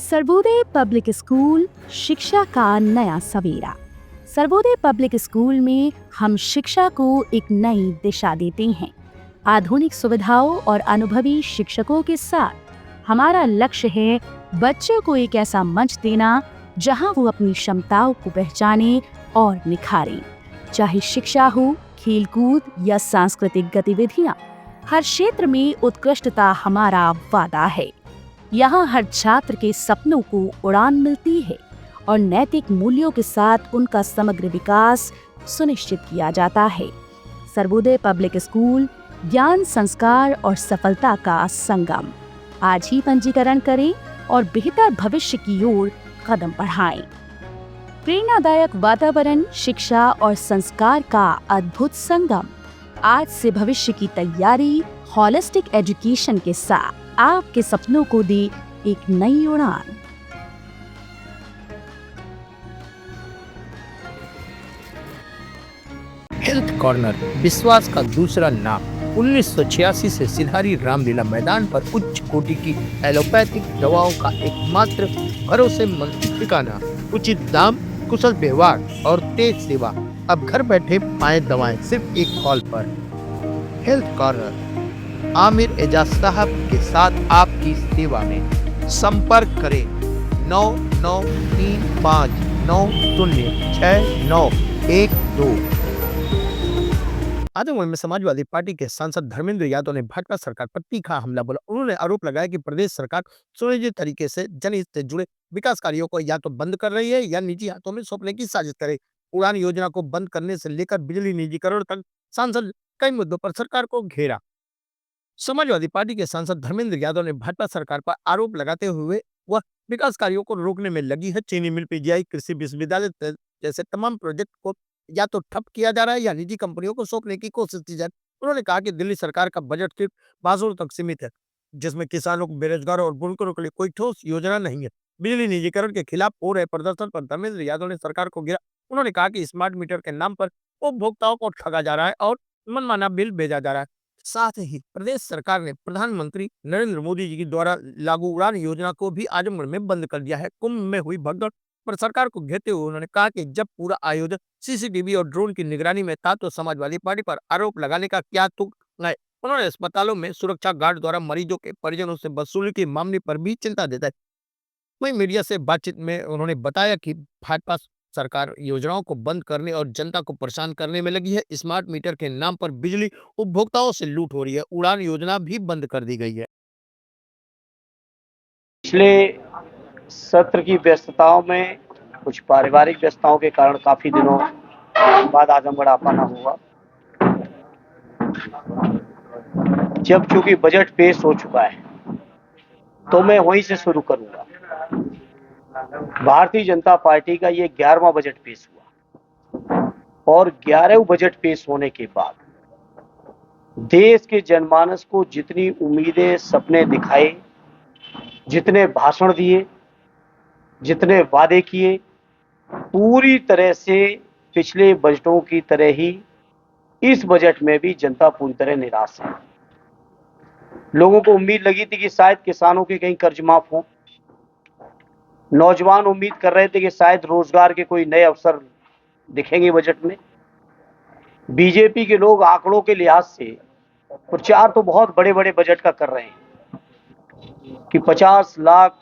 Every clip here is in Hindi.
सर्वोदय पब्लिक स्कूल शिक्षा का नया सवेरा। सर्वोदय पब्लिक स्कूल में हम शिक्षा को एक नई दिशा देते हैं। आधुनिक सुविधाओं और अनुभवी शिक्षकों के साथ हमारा लक्ष्य है बच्चों को एक ऐसा मंच देना जहां वो अपनी क्षमताओं को पहचाने और निखारें। चाहे शिक्षा हो, खेलकूद या सांस्कृतिक गतिविधियां, हर क्षेत्र में उत्कृष्टता हमारा वादा है। यहाँ हर छात्र के सपनों को उड़ान मिलती है और नैतिक मूल्यों के साथ उनका समग्र विकास सुनिश्चित किया जाता है। सर्वोदय पब्लिक स्कूल ज्ञान, संस्कार और सफलता का संगम। आज ही पंजीकरण करें और बेहतर भविष्य की ओर कदम बढ़ाएं। प्रेरणादायक वातावरण, शिक्षा और संस्कार का अद्भुत संगम। आज से भविष्य की तैयारी होलिस्टिक एजुकेशन के साथ आपके सपनों को दे एक नई उड़ान। हेल्थ कॉर्नर विश्वास का दूसरा नाम। 1986 से सिधारी रामलीला मैदान पर उच्च कोटि की एलोपैथिक दवाओं का एकमात्र भरोसेमंद ठिकाना। उचित दाम, कुशल व्यवहार और तेज सेवा। अब घर बैठे पाएं दवाएं सिर्फ एक कॉल पर। हेल्थ कॉर्नर आमिर एजाज साहब के साथ आपकी सेवा में। संपर्क करें 9935906912। आजमगढ़ में समाजवादी पार्टी के सांसद धर्मेंद्र यादव ने भाजपा सरकार पर तीखा हमला बोला। उन्होंने आरोप लगाया कि प्रदेश सरकार सुनियोजित तरीके से जनहित से जुड़े विकास कार्यों को या तो बंद कर रही है या निजी हाथों में सौंपने की साजिश करे। उड़ान योजना को बंद करने से लेकर बिजली निजीकरण तक सांसद कई मुद्दों पर सरकार को घेरा। समाजवादी पार्टी के सांसद धर्मेंद्र यादव ने भाजपा सरकार पर आरोप लगाते हुए वह विकास कार्यों को रोकने में लगी है। चीनी मिल, पीजीआई, कृषि विश्वविद्यालय जैसे तमाम प्रोजेक्ट को या तो ठप किया जा रहा है या निजी कंपनियों को सौंपने की कोशिश की जा रही है। उन्होंने कहा कि दिल्ली सरकार का बजट सिर्फ बाजों तक सीमित है, जिसमें किसानों, बेरोजगारों और बुनकरों के लिए कोई ठोस योजना नहीं है। बिजली निजीकरण के खिलाफ हो रहे प्रदर्शन पर धर्मेंद्र यादव ने सरकार को घेरा। उन्होंने कहा कि स्मार्ट मीटर के नाम पर उपभोक्ताओं को ठगा जा रहा है और मनमाना बिल भेजा जा रहा है। साथ ही प्रदेश सरकार ने प्रधानमंत्री नरेंद्र मोदी जी के द्वारा लागू उड़ान योजना को भी आजमगढ़ में बंद कर दिया है। कुंभ में हुई भगदड़ पर सरकार को घेरते हुए उन्होंने कहा कि जब पूरा आयोजन सीसीटीवी और ड्रोन की निगरानी में था तो समाजवादी पार्टी पर आरोप लगाने का क्या तुक है। उन्होंने अस्पतालों में सुरक्षा गार्ड द्वारा मरीजों के परिजनों से वसूली के मामले पर भी चिंता जताई। वहीं मीडिया से बातचीत में उन्होंने बताया कि भाजपा सरकार योजनाओं को बंद करने और जनता को परेशान करने में लगी है। स्मार्ट मीटर के नाम पर बिजली उपभोक्ताओं से लूट हो रही है। उड़ान योजना भी बंद कर दी गई है। पिछले सत्र की व्यस्तताओं में कुछ पारिवारिक व्यस्तताओं के कारण काफी दिनों बाद आजमगढ़ आ पाना हुआ। जब चूंकि बजट पेश हो चुका है तो मैं वहीं से शुरू करूंगा। भारतीय जनता पार्टी का ये 11वां बजट पेश हुआ और 11वें बजट पेश होने के बाद देश के जनमानस को जितनी उम्मीदें, सपने दिखाए, जितने भाषण दिए, जितने वादे किए, पूरी तरह से पिछले बजटों की तरह ही इस बजट में भी जनता पूरी तरह निराश है। लोगों को उम्मीद लगी थी कि शायद किसानों के कहीं कर्ज माफ हो, नौजवान उम्मीद कर रहे थे कि शायद रोजगार के कोई नए अवसर दिखेंगे बजट में। बीजेपी के लोग आंकड़ों के लिहाज से प्रचार तो बहुत बड़े बड़े बजट का कर रहे हैं कि 50 लाख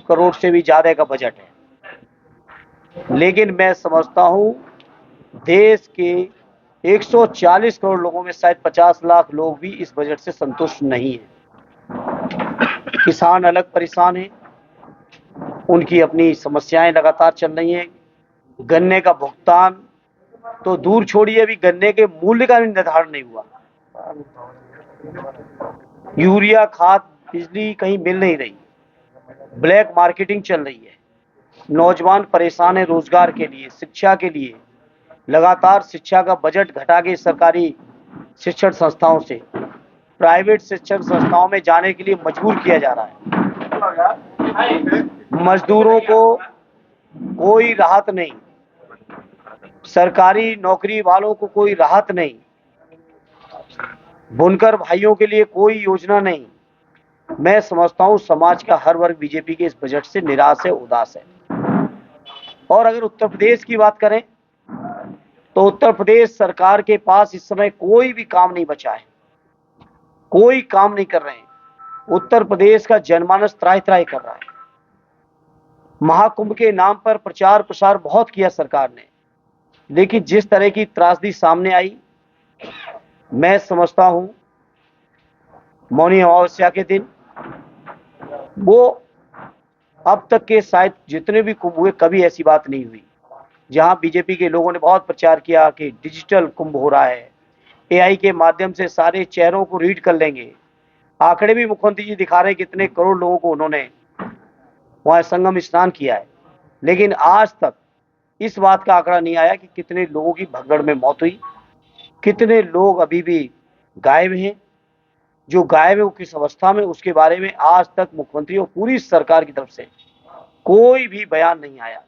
करोड़ से भी ज्यादा का बजट है, लेकिन मैं समझता हूं देश के 140 करोड़ लोगों में शायद 50 लाख लोग भी इस बजट से संतुष्ट नहीं है। किसान अलग परेशान हैं, उनकी अपनी समस्याएं लगातार चल रही हैं। गन्ने का भुगतान तो दूर छोड़िए, अभी गन्ने के मूल्य का निर्धारण नहीं हुआ। यूरिया, खाद, बिजली कहीं मिल नहीं रही, ब्लैक मार्केटिंग चल रही है। नौजवान परेशान है रोजगार के लिए, शिक्षा के लिए। लगातार शिक्षा का बजट घटा के सरकारी शिक्षण संस्थाओं से प्राइवेट शिक्षण संस्थाओं में जाने के लिए मजबूर किया जा रहा है। मजदूरों को कोई राहत नहीं, सरकारी नौकरी वालों को कोई राहत नहीं, बुनकर भाइयों के लिए कोई योजना नहीं। मैं समझता हूं समाज का हर वर्ग बीजेपी के इस बजट से निराश है, उदास है। और अगर उत्तर प्रदेश की बात करें तो उत्तर प्रदेश सरकार के पास इस समय कोई भी काम नहीं बचा है, कोई काम नहीं कर रहे हैं। उत्तर प्रदेश का जनमानस त्राहि त्राहि कर रहा है। महाकुंभ के नाम पर प्रचार प्रसार बहुत किया सरकार ने, लेकिन जिस तरह की त्रासदी सामने आई, मैं समझता हूं मौनी अमावस्या के दिन वो अब तक के शायद जितने भी कुंभ हुए कभी ऐसी बात नहीं हुई जहां बीजेपी के लोगों ने बहुत प्रचार किया कि डिजिटल कुंभ हो रहा है, एआई के माध्यम से सारे चेहरों को रीड कर लेंगे। आंकड़े भी मुख्यमंत्री जी दिखा रहे हैं कितने करोड़ लोगों को उन्होंने वहां संगम स्नान किया है, लेकिन आज तक इस बात का आंकड़ा नहीं आया कि कितने लोगों की भगदड़ में मौत हुई, कितने लोग अभी भी गायब हैं, जो गायब है वो किस अवस्था में, उसके बारे में आज तक मुख्यमंत्री और पूरी सरकार की तरफ से कोई भी बयान नहीं आया।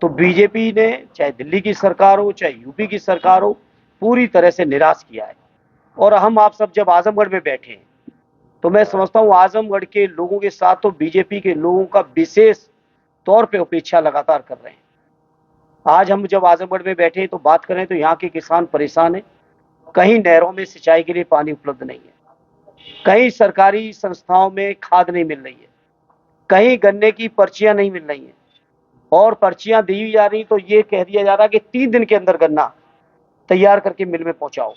तो बीजेपी ने चाहे दिल्ली की सरकार हो चाहे यूपी की सरकार हो पूरी तरह से निराश किया है। और हम आप सब जब आजमगढ़ में बैठे हैं तो मैं समझता हूं आजमगढ़ के लोगों के साथ तो बीजेपी के लोगों का विशेष तौर पे उपेक्षा लगातार कर रहे हैं। आज हम जब आजमगढ़ में बैठे तो बात करें तो यहाँ के किसान परेशान हैं। कहीं नहरों में सिंचाई के लिए पानी उपलब्ध नहीं है, कहीं सरकारी संस्थाओं में खाद नहीं मिल रही है, कहीं गन्ने की पर्चियां नहीं मिल रही हैं, और पर्चियां दी जा रही तो ये कह दिया जा रहा कि 3 दिन के अंदर गन्ना तैयार करके मिल में पहुंचाओ।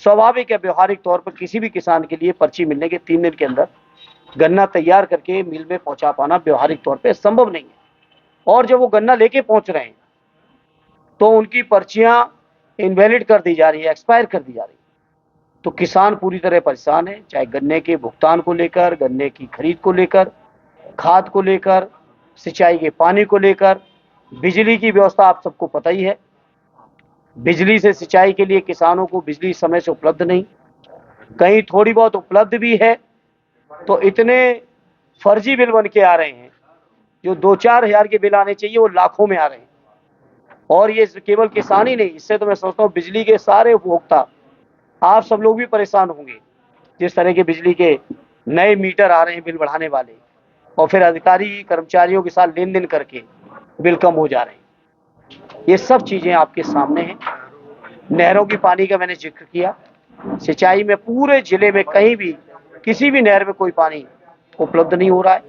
स्वाभाविक है, व्यवहारिक तौर पर किसी भी किसान के लिए पर्ची मिलने के 3 दिन के अंदर गन्ना तैयार करके मिल में पहुंचा पाना व्यवहारिक तौर पर संभव नहीं है। और जब वो गन्ना लेके पहुंच रहे हैं तो उनकी पर्चियां इनवैलिड कर दी जा रही है, एक्सपायर कर दी जा रही है। तो किसान पूरी तरह परेशान है, चाहे गन्ने के भुगतान को लेकर, गन्ने की खरीद को लेकर, खाद को लेकर, सिंचाई के पानी को लेकर। बिजली की व्यवस्था आप सबको पता ही है, बिजली से सिंचाई के लिए किसानों को बिजली समय से उपलब्ध नहीं, कहीं थोड़ी बहुत उपलब्ध भी है तो इतने फर्जी बिल बन के आ रहे हैं, जो 2-4 हजार के बिल आने चाहिए वो लाखों में आ रहे हैं। और ये केवल किसान ही नहीं, इससे तो मैं सोचता हूँ बिजली के सारे उपभोक्ता, आप सब लोग भी परेशान होंगे। जिस तरह के बिजली के नए मीटर आ रहे हैं बिल बढ़ाने वाले, और फिर अधिकारी कर्मचारियों के साथ लेन देन करके बिल कम हो जा रहे हैं। ये सब चीजें आपके सामने हैं। नहरों की पानी का मैंने जिक्र किया, सिंचाई में पूरे जिले में कहीं भी किसी भी नहर में कोई पानी उपलब्ध नहीं हो रहा है।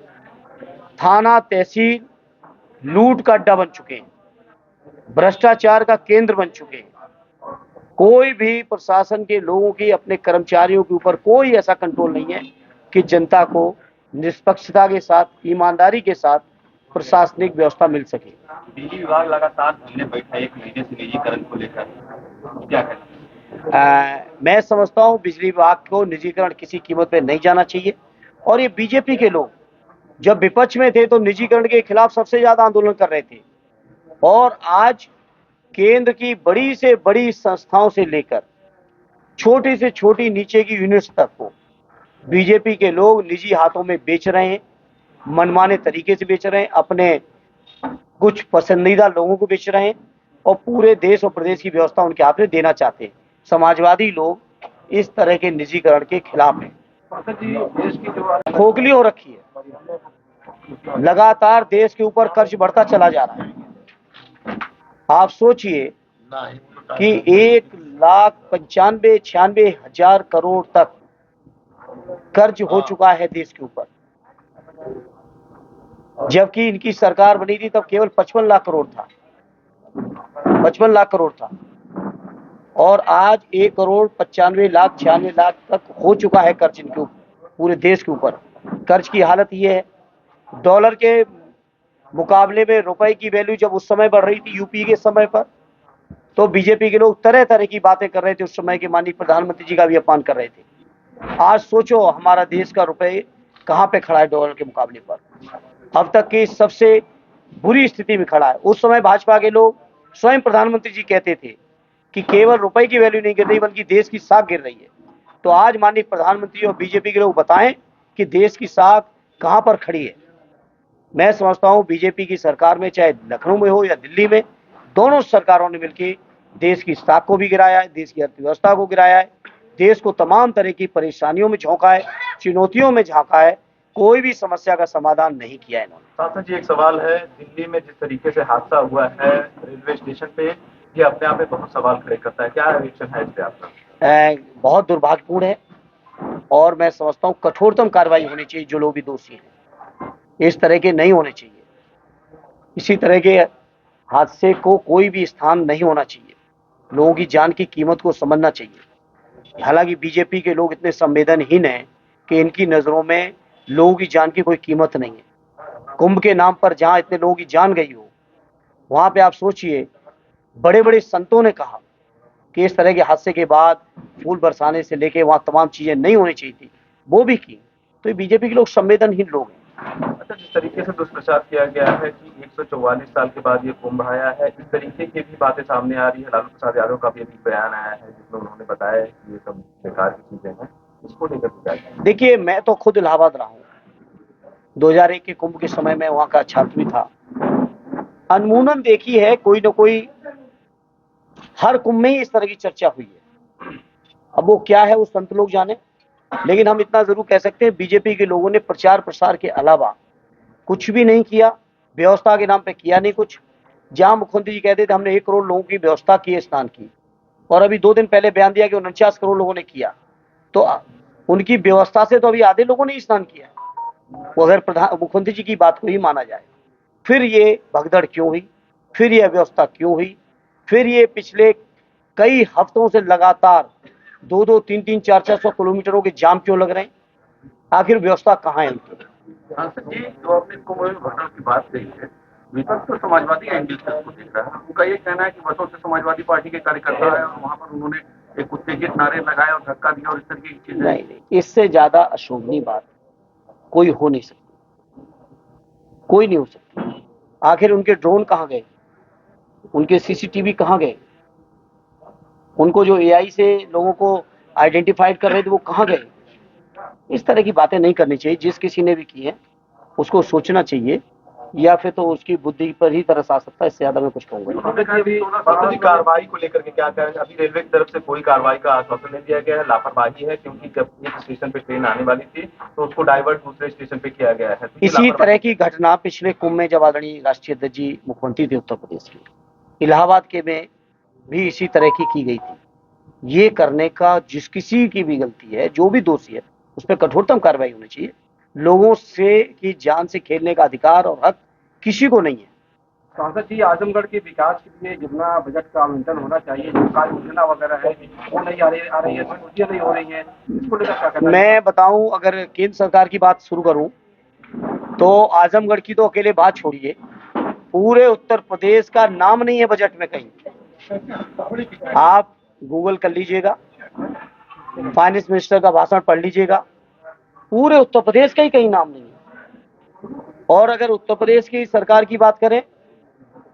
थाना तहसील लूट का अड्डा बन चुके हैं, भ्रष्टाचार का केंद्र बन चुके हैं। कोई भी प्रशासन के लोगों की, अपने कर्मचारियों के ऊपर कोई ऐसा कंट्रोल नहीं है कि जनता को निष्पक्षता के साथ, ईमानदारी के साथ प्रशासनिक व्यवस्था मिल सके। बिजली विभाग लगातार धरने बैठा है 1 महीने से निजीकरण को लेकर, क्या कहना? मैं समझता हूं बिजली विभाग को निजीकरण किसी कीमत पे नहीं जाना चाहिए। और ये बीजेपी के लोग जब विपक्ष में थे तो निजीकरण के खिलाफ सबसे ज्यादा आंदोलन कर रहे थे, और आज केंद्र की बड़ी से बड़ी संस्थाओं से लेकर छोटी से छोटी नीचे की यूनिट्स तक को बीजेपी के लोग निजी हाथों में बेच रहे हैं, मनमाने तरीके से बेच रहे हैं, अपने कुछ पसंदीदा लोगों को बेच रहे हैं, और पूरे देश और प्रदेश की व्यवस्था उनके हाथ में देना चाहते हैं। समाजवादी लोग इस तरह के निजीकरण के खिलाफ हैं। खोखली हो रखी है, लगातार देश के ऊपर कर्ज बढ़ता चला जा रहा है। आप सोचिए कि 1,95,96,000 करोड़ तक कर्ज हो चुका है देश के ऊपर, जबकि इनकी सरकार बनी थी तब केवल 55 लाख करोड़ था, 55 लाख करोड़ था, और आज 1,95,96,000 तक हो चुका है कर्ज इनके ऊपर, पूरे देश के ऊपर। कर्ज की हालत ये है, डॉलर के मुकाबले में रुपए की वैल्यू जब उस समय बढ़ रही थी यूपी के समय पर, तो बीजेपी के लोग तरह तरह की बातें कर रहे थे, उस समय के माननीय प्रधानमंत्री जी का भी अपमान कर रहे थे। आज सोचो हमारा देश का रुपए कहां पे खड़ा है डॉलर के मुकाबले पर, अब तक की सबसे बुरी स्थिति में खड़ा है। उस समय भाजपा के लोग, स्वयं प्रधानमंत्री जी कहते थे कि केवल रुपए की वैल्यू नहीं गिर रही बल्कि देश की साख गिर रही है। तो आज माननीय प्रधानमंत्री और बीजेपी के लोग बताएं कि देश की साख कहां पर खड़ी है। मैं समझता हूं बीजेपी की सरकार में, चाहे लखनऊ में हो या दिल्ली में, दोनों सरकारों ने मिलकर देश की साख को भी गिराया है, देश की अर्थव्यवस्था को गिराया है, देश को तमाम तरह की परेशानियों में झोंका है। चुनौतियों में झांका है, कोई भी समस्या का समाधान नहीं किया है इन्होंने। सांसद जी, एक सवाल है, दिल्ली में जिस तरीके से हादसा हुआ है रेलवे स्टेशन पे, ये अपने आप में बहुत सवाल खड़े करता है, क्या रिएक्शन है इस पे आपका? बहुत दुर्भाग्यपूर्ण है और मैं समझता हूँ कठोरतम कार्रवाई होनी चाहिए। जो लोग भी दोषी हैं इस तरह के नहीं होने चाहिए, इसी तरह के हादसे को कोई भी स्थान नहीं होना चाहिए। लोगों की जान की कीमत को समझना चाहिए। हालांकि बीजेपी के लोग इतने संवेदनहीन हैं कि इनकी नजरों में लोगों की जान की कोई कीमत नहीं है। कुंभ के नाम पर जहां इतने लोगों की जान गई हो, वहां पे आप सोचिए, बड़े बड़े संतों ने कहा कि इस तरह के हादसे के बाद फूल बरसाने से लेके वहां तमाम चीजें नहीं होनी चाहिए थी, वो भी की। तो ये बीजेपी के लोग संवेदनहीन लोग हैं। अच्छा, जिस तरीके से दुष्प्रचार किया गया है कि 144 साल के बाद ये कुंभ आया है, इस तरीके की भी बातें सामने आ रही है। लालू प्रसाद यादव का भी अभी बयान आया है जिसमें उन्होंने बताया है कि ये सब बेकार की चीजें हैं, इसको लेकर क्या कहें? देखिए, मैं तो खुद इलाहाबाद रहा हूँ, 2001 के कुंभ के समय में वहां का छात्र भी था। अनमूनन देखी है, कोई न कोई हर कुंभ में ही इस तरह की चर्चा हुई है। अब वो क्या है वो संत लोग जाने, लेकिन हम इतना जरूर कह सकते हैं बीजेपी के लोगों ने प्रचार प्रसार के अलावा कुछ भी नहीं किया। व्यवस्था के नाम पे किया नहीं कुछ। जहां मुख्यमंत्री जी कहते थे हमने 1 करोड़ लोगों की व्यवस्था की है स्नान की, और अभी 2 दिन पहले बयान दिया कि 49 करोड़ लोगों ने किया, तो उनकी व्यवस्था से तो अभी आधे लोगों ने स्नान किया। वो अगर मुख्यमंत्री जी की बात को ही माना जाए, फिर ये भगदड़ क्यों हुई, फिर ये अव्यवस्था क्यों हुई, फिर ये पिछले कई हफ्तों से लगातार 2-2, 3-3, 4-400 किलोमीटरों के जाम क्यों लग रहे हैं? आखिर व्यवस्था कहाँ है उनकी? सांसद जी, जो आपने कुंभ में घटना की बात कही है, विपक्ष तो समाजवादी एंगल से उसको देख रहा है। उनका ये कहना है कि वर्षों से समाजवादी पार्टी के कार्यकर्ता है और वहां पर उन्होंने एक उत्तेजित नारे लगाए और धक्का दिया और इस तरह की चीजें। नहीं, इससे ज्यादा अशोभनीय बात कोई हो नहीं सकती, कोई नहीं हो सकती। आखिर उनके ड्रोन कहाँ गए, उनके सीसीटीवी कहाँ गए, उनको जो एआई से लोगों को आइडेंटिफाइड कर रहे थे वो कहाँ गए? इस तरह की बातें नहीं करनी चाहिए। जिस किसी ने भी की है उसको सोचना चाहिए, या फिर तो उसकी बुद्धि पर ही तरस आ सकता है। इससे ज्यादा मैं कुछ कहूंगा। कार्रवाई को लेकर के क्या कहें? अभी रेलवे की तरफ से कोई कार्रवाई का आश्वासन नहीं दिया गया है, लापरवाही है, क्योंकि जब एक स्टेशन पे ट्रेन आने वाली थी तो उसको डाइवर्ट दूसरे स्टेशन पे किया गया है। तो इसी तरह की घटना पिछले कुंभ में जब आदरणीय राष्ट्रीय अध्यक्ष जी मुख्यमंत्री थे उत्तर प्रदेश के, इलाहाबाद के में भी इसी तरह की गई थी। ये करने का जिस किसी की भी गलती है, जो भी दोषी है, उस पर कठोरतम कार्रवाई होनी चाहिए। लोगों से की जान से खेलने का अधिकार और हक किसी को नहीं है। सांसद जी, आजमगढ़ के विकास के लिए जितना बजट का आवंटन होना चाहिए, जो कार्य योजना वगैरह है वो नहीं आ रही है, स्मृतियां नहीं हो रही है, इसको लेकर क्या कहना है? मैं बताऊं, अगर केंद्र सरकार की बात शुरू करूं तो आजमगढ़ की तो अकेले बात छोड़िए, पूरे उत्तर प्रदेश का नाम नहीं है बजट में कहीं। आप गूगल कर लीजिएगा, फाइनेंस मिनिस्टर का भाषण पढ़ लीजिएगा, पूरे उत्तर प्रदेश का ही कहीं नाम नहीं है। और अगर उत्तर प्रदेश की सरकार की बात करें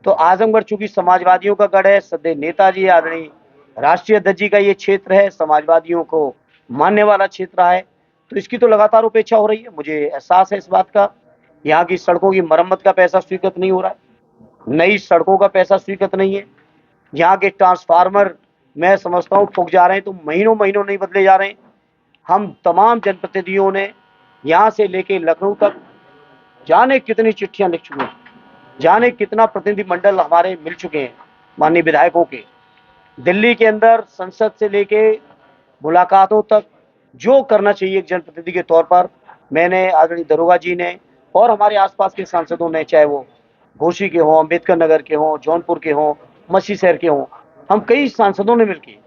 तो आजमगढ़ चूंकि समाजवादियों का गढ़ है, सदैव नेताजी आदरणीय राष्ट्रीय अध्यक्ष जी का ये क्षेत्र है, समाजवादियों को मानने वाला क्षेत्र है, तो इसकी तो लगातार उपेक्षा हो रही है। मुझे एहसास है इस बात का। यहाँ की सड़कों की मरम्मत का पैसा स्वीकृत नहीं हो रहा है, नई सड़कों का पैसा स्वीकृत नहीं है। यहाँ के ट्रांसफार्मर मैं समझता हूँ फूक जा रहे हैं तो महीनों महीनों नहीं बदले जा रहे हैं। हम तमाम जनप्रतिनिधियों ने यहाँ से लेके लखनऊ तक जाने कितनी चिट्ठियां लिख चुके हैं, जाने कितना प्रतिनिधिमंडल हमारे मिल चुके हैं माननीय विधायकों के। दिल्ली के अंदर संसद से लेके मुलाकातों तक जो करना चाहिए एक जनप्रतिनिधि के तौर पर, मैंने आदरणीय दरोगा जी ने और हमारे आसपास के सांसदों ने, चाहे वो घोसी के हों, अम्बेडकर नगर के हों, जौनपुर के हों, मछली शहर के हों, हम कई सांसदों ने मिलकर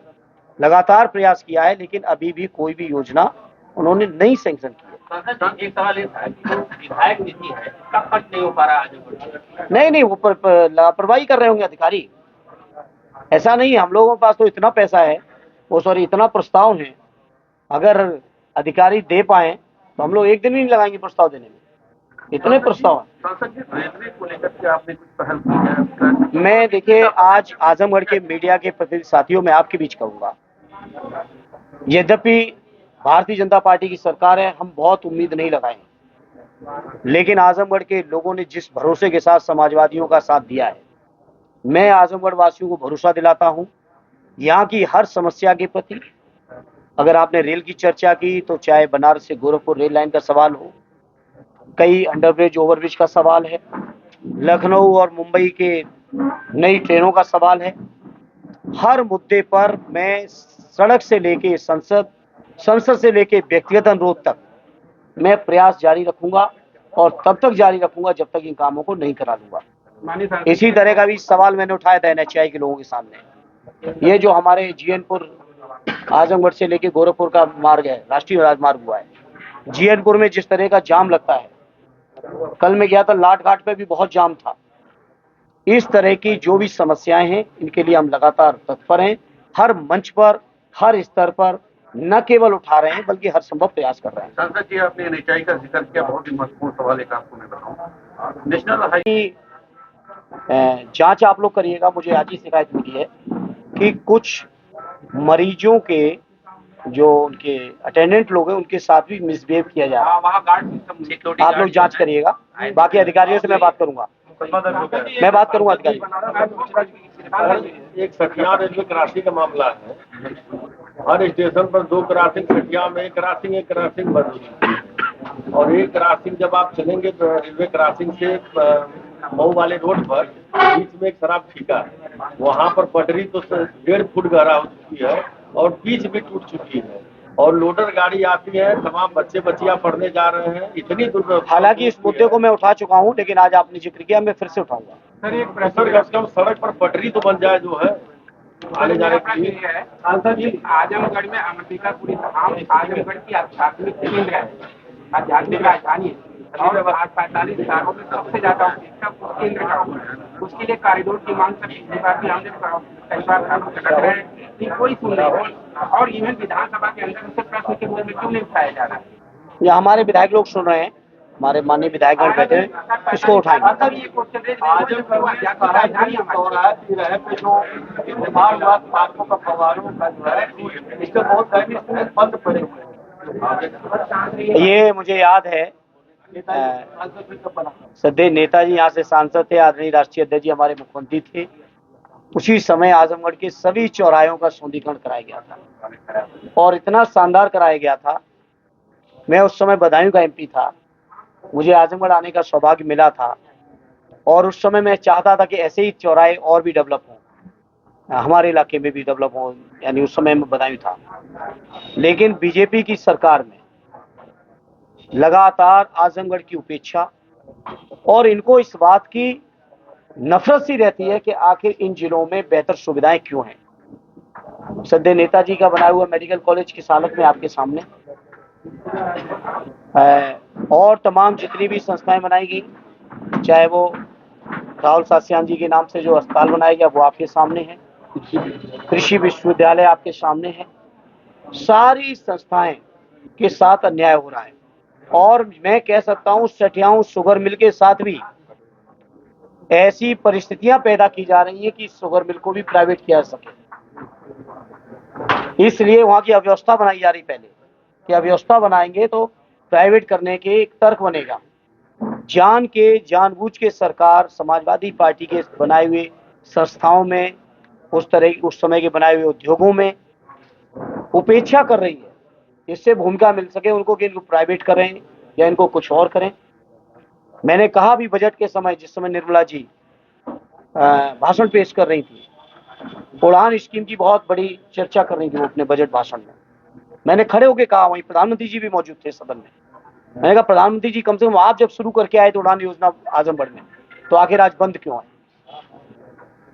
लगातार प्रयास किया है, लेकिन अभी भी कोई भी योजना उन्होंने नहीं सैंक्शन की है। एक सवाल ये था कि जो विधायक निधि है इसका खर्च नहीं हो पा रहा है। नहीं, वो लापरवाही कर रहे होंगे अधिकारी। ऐसा नहीं है, हम लोगों के पास तो इतना पैसा है, वो सॉरी इतना प्रस्ताव है, अगर अधिकारी दे पाए तो हम लोग एक दिन भी नहीं लगाएंगे प्रस्ताव देने में, इतने प्रस्ताव हैं। सांसद जी, रेलवे को लेकर के आपने कुछ पहल की है? मैं देखिए आज आजमगढ़ के मीडिया के प्रतिनिधि साथियों में आपके बीच कहूंगा, यद्यपि भारतीय जनता पार्टी की सरकार है, हम बहुत उम्मीद नहीं लगाए, लेकिन आजमगढ़ के लोगों ने जिस भरोसे के साथ समाजवादियों का साथ दिया है, मैं आजमगढ़ वासियों को भरोसा दिलाता हूं यहाँ की हर समस्या के प्रति अगर आपने रेल की चर्चा की तो चाहे बनारस से गोरखपुर रेल लाइन का सवाल हो, कई अंडरब्रिज ओवरब्रिज का सवाल है, लखनऊ और मुंबई के नई ट्रेनों का सवाल है। हर मुद्दे पर मैं सड़क से लेके संसद, संसद से लेके व्यक्तिगत अनुरोध तक मैं प्रयास जारी रखूंगा और तब तक जारी रखूंगा जब तक इन कामों को नहीं करा लूंगा। इसी तरह का भी सवाल मैंने उठाया था एनएचएआई के लोगों के सामने। ये जो हमारे जीएनपुर आजमगढ़ से लेके गोरखपुर का मार्ग है, राष्ट्रीय राजमार्ग हुआ है, जीएनपुर में जिस तरह का जाम लगता है, कल मैं गया था लाट घाट पे भी बहुत जाम था। इस तरह की जो भी समस्याएं हैं इनके लिए हम लगातार तत्पर हैं, हर मंच पर, हर स्तर पर न केवल उठा रहे हैं बल्कि हर संभव प्रयास कर रहे हैं। सांसद जी, आपने एनएचएआई का जिक्र किया, बहुत ही महत्वपूर्ण सवाल एक आपको मैं बताऊं। नेशनल हाई की जांच आप लोग करिएगा। मुझे आज ही शिकायत मिली है कि कुछ मरीजों के जो उनके अटेंडेंट लोग हैं उनके साथ भी मिसबिहेव किया जा रहा है। वहाँ गार्ड सिस्टम आप लोग जांच करिएगा, बाकी अधिकारियों से मैं बात करूंगा, मैं बात करूंगा अधिकारी। एक सठिया रेलवे क्रॉसिंग का मामला है। हर स्टेशन पर 2 क्रॉसिंग, सठिया में एक क्रॉसिंग बंद हुई और एक क्रॉसिंग जब आप चलेंगे तो रेलवे क्रॉसिंग से मऊ वाले रोड पर बीच में एक शराब ठेका है, वहाँ पर पटरी तो 1.5 फुट गहरा हो चुकी है और बीच भी टूट चुकी है और लोडर गाड़ी आती है, तमाम बच्चे बच्चियां पढ़ने जा रहे हैं, इतनी दुर्व्यवस्था। हालांकि इस मुद्दे को मैं उठा चुका हूं, लेकिन आज आपने जिक्र किया, मैं फिर से उठाऊंगा। सर, एक कम सड़क पर पटरी तो बन जाए जो है आने जाने के लिए। है सांसद जी, आजमगढ़ में अंबिकापुरी धाम आजमगढ़ की आध्यात्मिक केंद्र है, आध्यात्मिक राजधानी है और आज 45 सालों में सबसे ज्यादा उपेक्षा उस केंद्र का हुआ है। उसके लिए कॉरिडोर की मांग कर पिछली बार भी हमने कई बार कट रहे हैं कि कोई सुन नहीं, और इवन विधानसभा के अंदर उससे प्रश्न के रूप में क्यों नहीं उठाया जा रहा है? या हमारे विधायक लोग सुन रहे हैं, हमारे माननीय विधायकगण बैठे हैं, इसको उठाएंगे। ये मुझे याद है, सदैव नेताजी यहाँ से सांसद थे, आदरणीय राष्ट्रीय अध्यक्ष जी हमारे मुख्यमंत्री थे। उसी समय आजमगढ़ के सभी चौराहों का सौंदर्यीकरण कराया गया था और इतना शानदार कराया गया था। मैं उस समय बदायूं का एमपी था, मुझे आजमगढ़ आने का सौभाग्य मिला था और उस समय मैं चाहता था कि ऐसे ही चौराहे और भी डेवलप हों, हमारे इलाके में भी डेवलप हों, यानी उस समय मैं बदायूं था। लेकिन बीजेपी की सरकार में लगातार आजमगढ़ की उपेक्षा और इनको इस बात की नफरत सी रहती है कि आखिर इन जिलों में बेहतर सुविधाएं क्यों हैं। सदैव नेताजी का बनाया हुआ मेडिकल कॉलेज की हालत में आपके सामने और तमाम जितनी भी संस्थाएं बनाई गई, चाहे वो राहुल सास्यान जी के नाम से जो अस्पताल बनाया गया वो आपके सामने है, कृषि विश्वविद्यालय आपके सामने है, सारी संस्थाएं के साथ अन्याय हो रहा है। और मैं कह सकता हूं सठियाओं शुगर मिल के साथ भी ऐसी परिस्थितियां पैदा की जा रही हैं कि शुगर मिल को भी प्राइवेट किया जा सके। इसलिए वहां की अव्यवस्था बनाई जा रही पहले कि अव्यवस्था बनाएंगे तो प्राइवेट करने के एक तर्क बनेगा। जानबूझ के सरकार समाजवादी पार्टी के बनाए हुए संस्थाओं में, उस समय के बनाए हुए उद्योगों में उपेक्षा कर रही है, इससे भूमिका मिल सके उनको कि इनको प्राइवेट करें या इनको कुछ और करें। मैंने कहा भी बजट के समय, जिस समय निर्मला जी भाषण पेश कर रही थी, उड़ान स्कीम की बहुत बड़ी चर्चा कर रही थी वो अपने बजट भाषण में, मैंने खड़े होकर कहा, वहीं प्रधानमंत्री जी भी मौजूद थे सदन में, मैंने कहा प्रधानमंत्री जी कम से कम आप जब शुरू करके आए तो उड़ान योजना आजमगढ़ में, तो आखिर आज बंद क्यों है?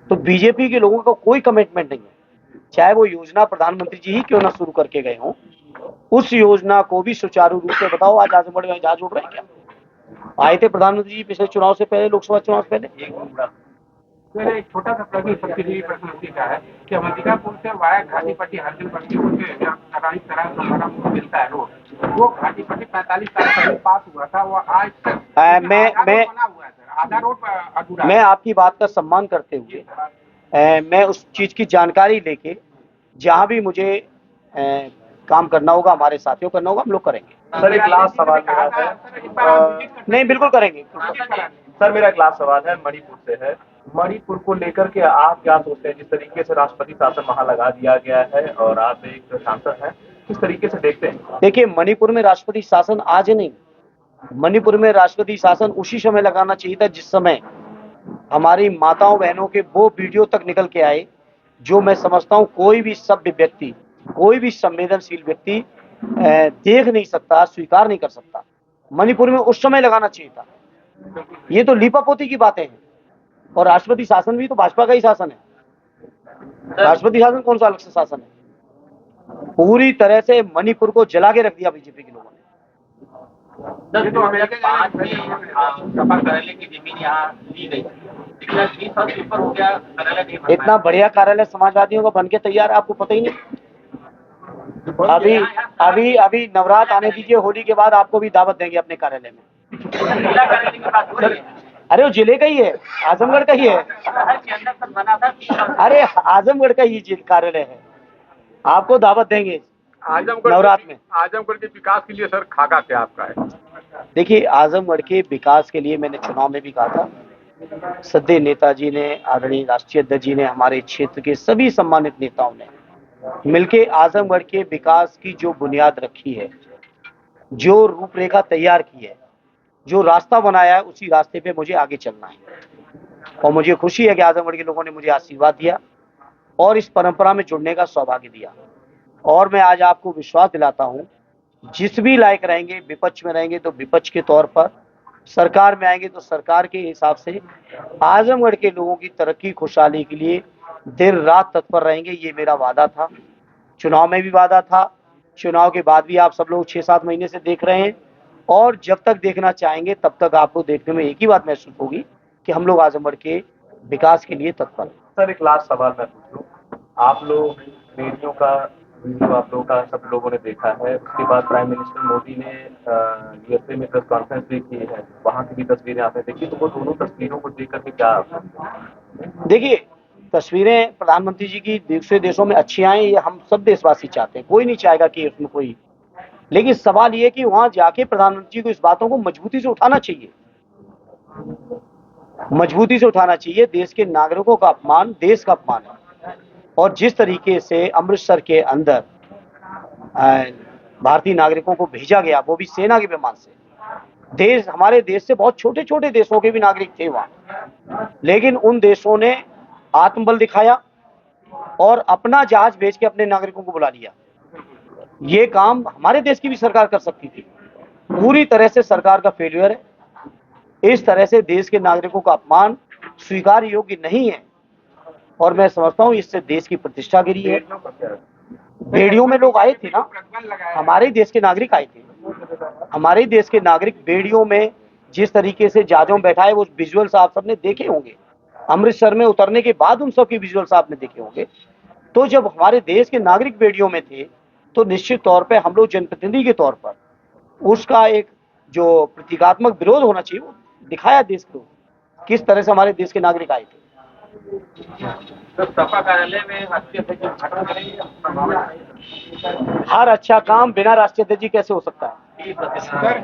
तो बीजेपी के लोगों का कोई कमिटमेंट नहीं है, चाहे वो योजना प्रधानमंत्री जी ही क्यों ना शुरू करके गए हों, उस योजना को भी सुचारू रूप से बताओ। आज आजमगढ़ में जहाज उड़ रहे हैं क्या? आए थे प्रधानमंत्री जी पिछले चुनाव से पहले, लोकसभा चुनाव से पहले। मैंने एक छोटा सा प्रश्न सब्सिडी प्रश्न उसी का है कि अंबिकापुर से वाया घाटीपट्टी हरदिलपट्टी होते मिलता है रोड, वो घाटीपट्टी 45 साल पहले पास हुआ था, वो आज तक बना हुआ है सर, आधा रोड अधूरा। मैं आपकी बात का सम्मान करते हुए मैं उस चीज की जानकारी लेके जहां भी मुझे काम करना होगा, हमारे साथियों करना होगा, हम लोग करेंगे। सर, एक लास्ट सवाल मेरा है। नहीं, बिल्कुल करेंगे सर, मेरा एक लास्ट सवाल है, मणिपुर से है। मणिपुर को लेकर के आप क्या सोचते हैं? जिस तरीके से राष्ट्रपति शासन वहां लगा दिया गया है और आप एक सांसद हैं, किस तरीके से देखते हैं? देखिए, मणिपुर में राष्ट्रपति शासन आज नहीं, मणिपुर में राष्ट्रपति शासन उसी समय लगाना चाहिए था जिस समय हमारी माताओं बहनों के वो वीडियो तक निकल के आए, जो मैं समझता हूँ कोई भी सभ्य व्यक्ति, कोई भी संवेदनशील व्यक्ति देख नहीं सकता, स्वीकार नहीं कर सकता। मणिपुर में उस समय लगाना चाहिए था। ये तो लीपापोती की बातें हैं। और राष्ट्रपति शासन भी तो भाजपा का ही शासन है। राष्ट्रपति शासन कौन सा अलग से शासन है? पूरी तरह से मणिपुर को जला के रख दिया बीजेपी के लोगों ने। ये तो अमेरिका सपा कार्यालय की जमीन यहाँ ली गई, लेकिन 20 साल से ऊपर हो गया, कार्यालय नहीं बना है। इतना बढ़िया कार्यालय समाजवादियों का बन के तैयार है, आपको पता ही नहीं। अभी नवरात्र आने दीजिए, होली के बाद आपको भी दावत देंगे अपने कार्यालय में। जिला कार्यालय की बात हो रही है। अरे वो जिले का ही है, आजमगढ़ का ही है। के अंदर तक बना था 30 साल। अरे आजमगढ़ का ही कार्यालय है, आपको दावत देंगे नवरात्र में। आजमगढ़ के विकास के लिए सर खाका क्या आपका है? देखिए, आजमगढ़ के विकास के लिए मैंने चुनाव में भी कहा था, सद्य नेताजी ने, आदरणीय राष्ट्रीय अध्यक्ष जी ने, हमारे क्षेत्र के सभी सम्मानित नेताओं ने मिलके आजमगढ़ के विकास की जो बुनियाद रखी है, जो रूपरेखा तैयार की है, जो रास्ता बनाया है, उसी रास्ते पे मुझे आगे चलना है। और मुझे खुशी है कि आजमगढ़ के लोगों ने मुझे आशीर्वाद दिया और इस परंपरा में जुड़ने का सौभाग्य दिया। और मैं आज आपको विश्वास दिलाता हूं, जिस भी लायक रहेंगे, विपक्ष में रहेंगे तो विपक्ष के तौर पर, सरकार में आएंगे तो सरकार के हिसाब से आजमगढ़ के लोगों की तरक्की खुशहाली के लिए दिन रात तत्पर रहेंगे। ये मेरा वादा था, चुनाव में भी वादा था, चुनाव के बाद भी आप सब लोग 6-7 महीने से देख रहे हैं, और जब तक देखना चाहेंगे तब तक आपको देखने में एक ही बात महसूस होगी कि हम लोग आजमगढ़ के विकास के लिए तत्पर हैं। सर, एक लास्ट सवाल मैं पूछ लूं, आप लोग रेडियो का वीडियो आप लोगों का सब लोगों ने देखा है, उसके बाद प्राइम मिनिस्टर मोदी ने यूएसए में प्रेस कॉन्फ्रेंस भी की है, वहाँ की भी तस्वीरें आपने देखी, तो वो दोनों तस्वीरों को देख करके क्या देखिए, तस्वीरें प्रधानमंत्री जी की दूसरे देशों में अच्छी आए, ये हम सब देशवासी चाहते हैं, कोई नहीं चाहेगा कि उसमें कोई, लेकिन सवाल ये कि वहां जाके प्रधानमंत्री जी को इस बातों को मजबूती से उठाना चाहिए, मजबूती से उठाना चाहिए। देश के नागरिकों का अपमान देश का अपमान है, और जिस तरीके से अमृतसर के अंदर भारतीय नागरिकों को भेजा गया, वो भी सेना के विमान से, देश, हमारे देश से बहुत छोटे छोटे देशों के भी नागरिक थे वहां, लेकिन उन देशों ने आत्मबल दिखाया और अपना जहाज भेज के अपने नागरिकों को बुला लिया। ये काम हमारे देश की भी सरकार कर सकती थी। पूरी तरह से सरकार का फेलियर है। इस तरह से देश के नागरिकों का अपमान स्वीकार योग्य नहीं है, और मैं समझता हूँ इससे देश की प्रतिष्ठा गिरी है। बेड़ियों में लोग आए थे ना, हमारे देश के नागरिक आए थे, हमारे देश के नागरिक बेड़ियों में जिस तरीके से जहाजों में बैठाए, वो विजुअल्स आप सबने देखे होंगे, अमृतसर में उतरने के बाद उन सब के विजुअल्स आपने देखे होंगे। तो जब हमारे देश के नागरिक बेड़ियों में थे, तो निश्चित तौर पे हम लोग जनप्रतिनिधि के तौर पर उसका एक जो प्रतीकात्मक विरोध होना चाहिए, वो दिखाया देश को, किस तरह से हमारे देश के नागरिक आए थे। तो सपा कार्यालय में राष्ट्रीय अध्यक्ष उद्घाटन करेंगे, संभावना है? हर अच्छा काम बिना राष्ट्रीय अध्यक्ष जी कैसे हो सकता है? सर